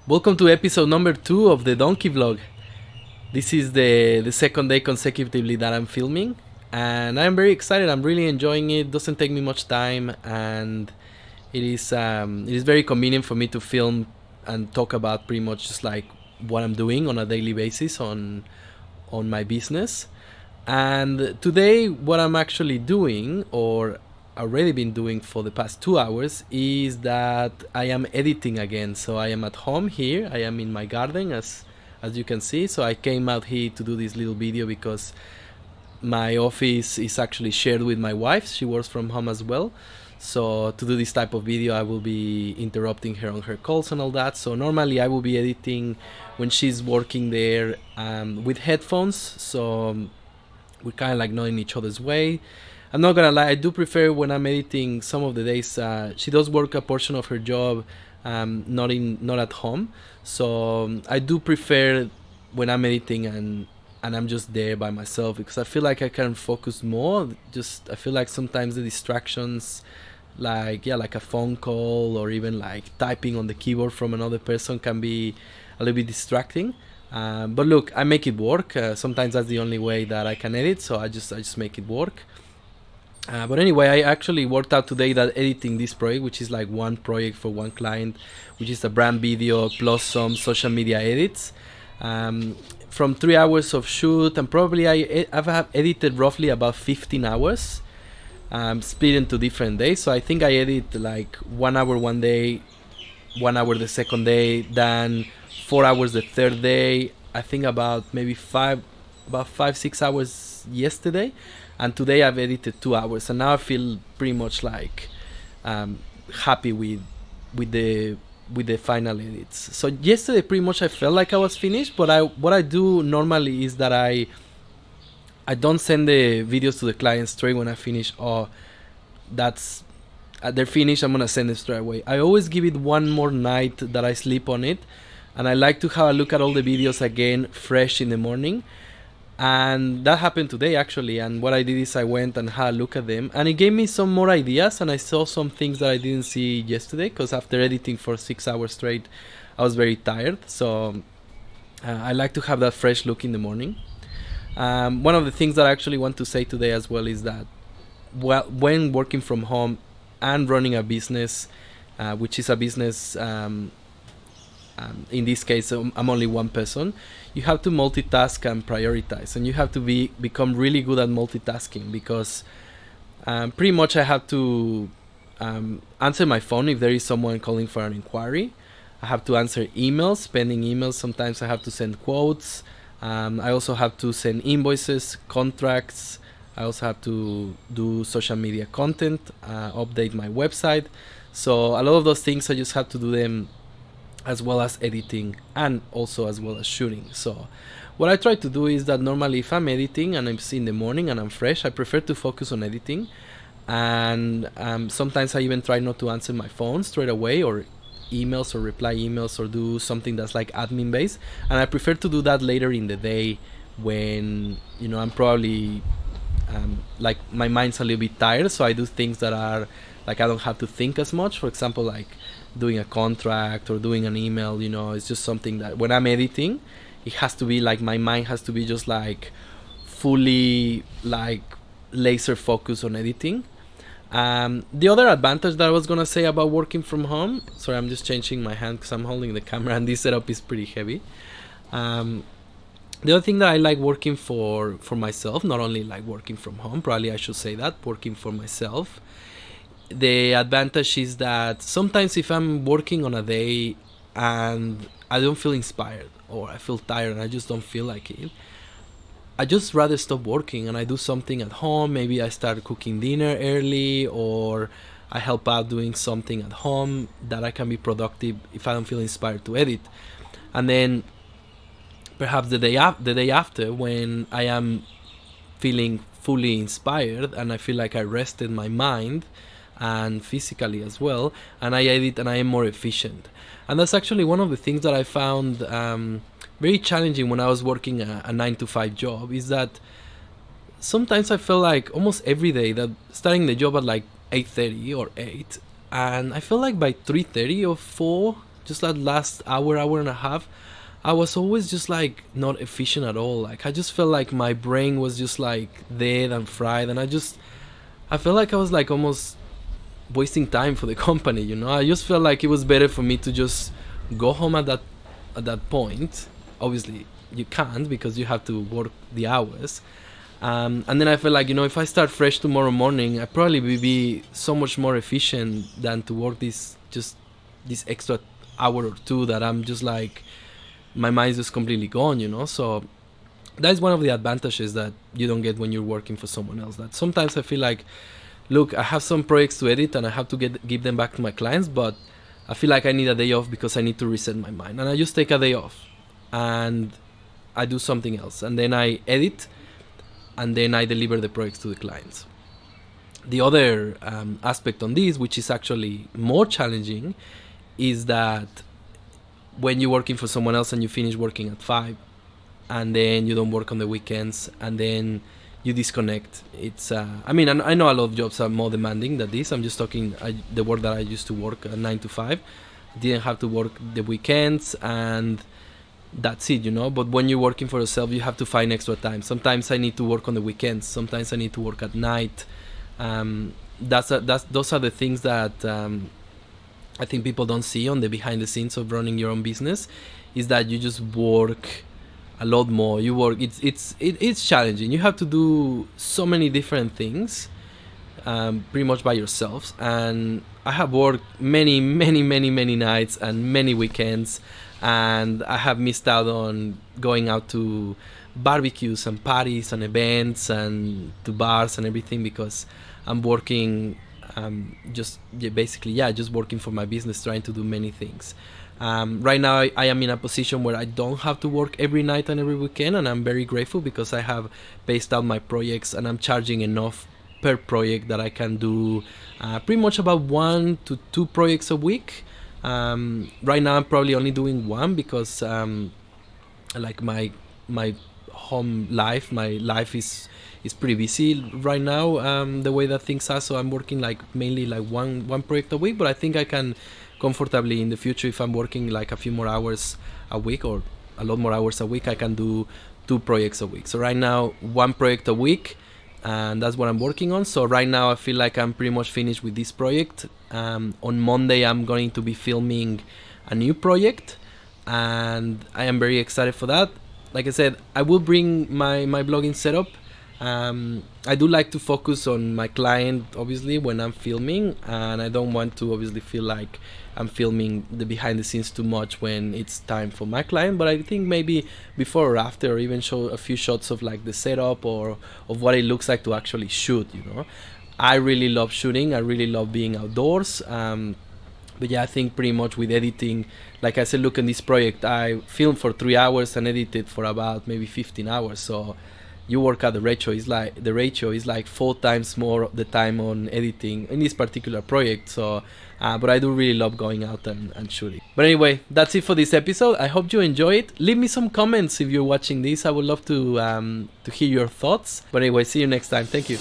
Welcome to episode number 2 of the Donkey Vlog. This is the second day consecutively that I'm filming, and I'm very excited. I'm really enjoying it. Doesn't take me much time, and it is very convenient for me to film and talk about pretty much just like what I'm doing on a daily basis on my business. And today, what I'm actually doing, or already been doing for the past 2 hours, is that I am editing again. So I am at home here. I am in my garden, as you can see. So I came out here to do this little video because my office is actually shared with my wife. She works from home as well. So to do this type of video, I will be interrupting her on her calls and all that. So normally I will be editing when she's working there with headphones. So we're kind of like not in each other's way. I'm not gonna lie, I do prefer when I'm editing some of the days. She does work a portion of her job, not at home. So I do prefer when I'm editing and I'm just there by myself, because I feel like I can focus more. Just I feel like sometimes the distractions, like a phone call or even like typing on the keyboard from another person, can be a little bit distracting. But look, I make it work. Sometimes that's the only way that I can edit, so I just make it work. But anyway, I actually worked out today that editing this project, which is like one project for one client, which is a brand video plus some social media edits, from 3 hours of shoot, and probably I've edited roughly about 15 hours, split into different days. So I think I edit like 1 hour one day, 1 hour the second day, then 4 hours the third day. I think about maybe 5-6 hours yesterday, and today I've edited 2 hours, and now I feel pretty much like happy with the final edits. So yesterday pretty much I felt like I was finished, but what I do normally is that I don't send the videos to the client straight when I finish. Oh, that's they're finished, I'm gonna send it straight away. I always give it one more night that I sleep on it, and I like to have a look at all the videos again fresh in the morning. And that happened today actually, and what I did is I went and had a look at them, and it gave me some more ideas, and I saw some things that I didn't see yesterday, because after editing for 6 hours straight I was very tired. So I like to have that fresh look in the morning. One of the things that I actually want to say today as well is that when working from home and running a business, which is a business, in this case I'm only one person, you have to multitask and prioritize, and you have to become really good at multitasking, because pretty much I have to answer my phone if there is someone calling for an inquiry. I have to answer emails, pending emails. Sometimes I have to send quotes. I also have to send invoices, contracts. I also have to do social media content, update my website. So a lot of those things I just have to do them, as well as editing, and also as well as shooting. So what I try to do is that normally if I'm editing and I'm in the morning and I'm fresh, I prefer to focus on editing. And sometimes I even try not to answer my phone straight away, or emails, or reply emails, or do something that's like admin based. And I prefer to do that later in the day, when I'm probably like my mind's a little bit tired, so I do things that are like I don't have to think as much. For example, like doing a contract or doing an email. It's just something that when I'm editing, it has to be like my mind has to be just like fully like laser focused on editing. The other advantage that I was gonna say about working from home, sorry, I'm just changing my hand because I'm holding the camera and this setup is pretty heavy. The other thing that I like working for myself, not only like working from home, probably I should say that, working for myself, the advantage is that sometimes if I'm working on a day and I don't feel inspired, or I feel tired and I just don't feel like it, I just rather stop working and I do something at home. Maybe I start cooking dinner early, or I help out doing something at home that I can be productive if I don't feel inspired to edit. And then perhaps the day after, when I am feeling fully inspired and I feel like I rested my mind and physically as well, and I edit and I am more efficient. And that's actually one of the things that I found very challenging when I was working a 9-to-5 job, is that sometimes I felt like almost every day that starting the job at like 8:30 or 8, and I felt like by 3:30 or 4 just that last hour and a half, I was always just like not efficient at all. Like I just felt like my brain was just like dead and fried, and I felt like I was like almost wasting time for the company, you know. I just felt like it was better for me to just go home at that point. Obviously you can't, because you have to work the hours, and then I felt like, you know, if I start fresh tomorrow morning, I probably will be so much more efficient than to work this extra hour or two that I'm just like, my mind's just completely gone, you know. So that's one of the advantages that you don't get when you're working for someone else. That sometimes I feel like, look, I have some projects to edit and I have to give them back to my clients, but I feel like I need a day off because I need to reset my mind, and I just take a day off and I do something else, and then I edit, and then I deliver the projects to the clients. The other aspect on this, which is actually more challenging, is that when you're working for someone else and you finish working at 5, and then you don't work on the weekends, and then you disconnect. It's I mean, I know a lot of jobs are more demanding than this. I'm just talking the work that I used to work 9 to 5. Didn't have to work the weekends, and that's it, you know. But when you're working for yourself, you have to find extra time. Sometimes I need to work on the weekends. Sometimes I need to work at night. Those are the things that I think people don't see on the behind the scenes of running your own business, is that you just work a lot more. You work. It's challenging. You have to do so many different things, pretty much by yourselves. And I have worked many nights and many weekends, and I have missed out on going out to barbecues and parties and events and to bars and everything, because I'm working just working for my business, trying to do many things. Right now I am in a position where I don't have to work every night and every weekend, and I'm very grateful because I have paced out my projects and I'm charging enough per project that I can do pretty much about 1 to 2 projects a week. Right now I'm probably only doing one because like my home life, my life is pretty busy right now, the way that things are. So I'm working like mainly like one project a week, but I think I can comfortably in the future, if I'm working like a few more hours a week or a lot more hours a week, I can do 2 projects a week. So right now 1 project a week, and that's what I'm working on. So right now I feel like I'm pretty much finished with this project. On Monday I'm going to be filming a new project, and I am very excited for that. Like I said, I will bring my blogging setup. I do like to focus on my client, obviously, when I'm filming, and I don't want to obviously feel like I'm filming the behind the scenes too much when it's time for my client. But I think maybe before or after, or even show a few shots of like the setup or of what it looks like to actually shoot, you know. I really love shooting. I really love being outdoors. But yeah, I think pretty much with editing, like I said, look, in this project, I filmed for 3 hours and edited for about maybe 15 hours. So you work out the ratio is like 4 times more of the time on editing in this particular project. So but I do really love going out and shooting. But anyway, that's it for this episode. I hope you enjoy it. Leave me some comments if you're watching this. I would love to hear your thoughts. But anyway, see you next time. Thank you.